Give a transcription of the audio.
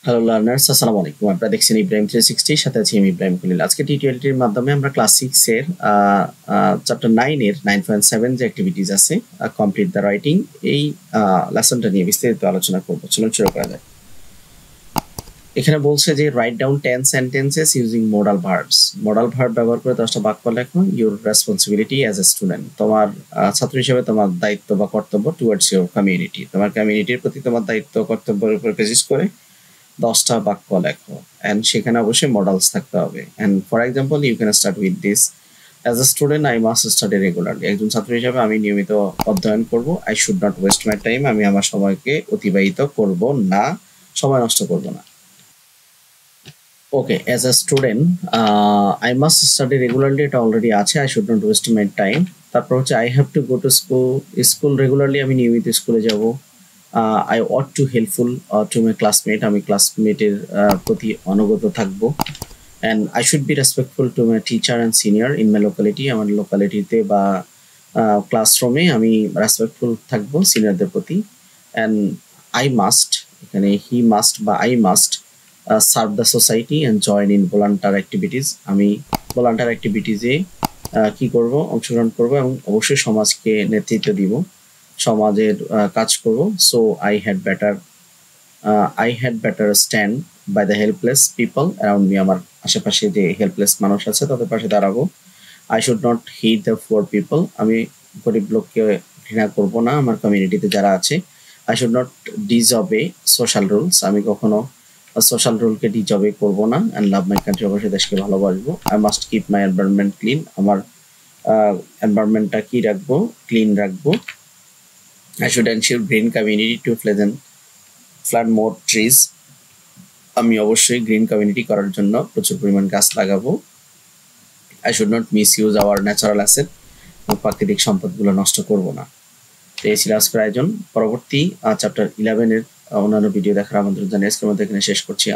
Hello learners, আসসালামু আলাইকুম। আপনারা দেখছেন ইব্রাহিম 360, সাথে আছি আমি ইব্রাহিম খলিল। আজকে টিউটোরিয়ালটির মাধ্যমে আমরা ক্লাস 6 এর চ্যাপ্টার 9 এর 9.7 যে অ্যাক্টিভিটিস আছে, কমপ্লিট দ্য রাইটিং, এই লেসনটা নিয়ে বিস্তারিত আলোচনা করব। চলুন শুরু করা যাক। এখানে বলছে যে write down 10 sentences using modal verbs. Modal verb ব্যবহার করে 10টা বাক্য লেখো। Your responsibility as a student, তোমার ছাত্র হিসেবে তোমার দায়িত্ব বা কর্তব্য টুয়ার্ডস ইউর কমিউনিটি, তোমার কমিউনিটির প্রতি তোমার দায়িত্ব কর্তব্যের উপর বেসিস করে 10টা বাক্য লেখো। অ্যান্ড সেখানে অবশ্যই মডেলস থাকতে হবে। And for example you can start with this: as a student I must study regularly. একজন ছাত্র হিসেবে আমি নিয়মিত অধ্যয়ন করব। I should not waste my time, আমি আমার সময়কে অতিবাহিত করব না, সময় নষ্ট করব না। Okay, as a student I must study regularly, এটা অলরেডি আছে। I should not waste my time. তারপর হচ্ছে I have to go to school regularly, আমি নিয়মিত স্কুলে যাব। I want to helpful to my classmate, আমি ক্লাসমেটের প্রতি অনুগত থাকবো। And I should be respectful to my teacher and senior in my locality, আমার লোকালিটিতে বা ক্লাসরুমে আমি রেসপেক্টফুল থাকবো সিনিয়রদের প্রতি। অ্যান্ড আই মাস্ট, এখানে হি মাস্ট বা I must serve the society and join in volunteer activities, আমি ভলান্টার অ্যাক্টিভিটিসে কি করব, অংশগ্রহণ করব এবং অবশ্যই সমাজকে নেতৃত্ব দিব, সমাজের কাজ করব। So I had better stand by the helpless people around me, আমার আশেপাশে যে হেল্পলেস মানুষ আছে তাদের পাশে দাঁড়াবো। I should not hit the poor people, আমি গরিব লোককে ঘৃণা করব না আমার কমিউনিটিতে যারা আছে। I should not disobey social rules, আমি কখনো সোশ্যাল রুলকে ডিজবে করব না। অ্যান্ড লাভ মাই কান্ট্রি, অবশ্যই দেশকে ভালোবাসবো। I must keep my environment clean, আমার এনভায়রনমেন্টটা কি রাখবো, ক্লিন রাখবো। I should ensure green community to plant more trees, আমি অবশ্যই গ্রিন কমিউনিটি করার জন্য প্রচুর পরিমাণ গাছ লাগাবো। I should not miss use hour natural asset, প্রাকৃতিক সম্পদগুলো নষ্ট করব না। তো এই ছিল আজকের আয়োজন। পরবর্তী চ্যাপ্টার 11 এর অন্যান্য ভিডিও দেখার আমন্ত্রণ জানিয়ে আজকের মধ্যে এখানে শেষ করছি।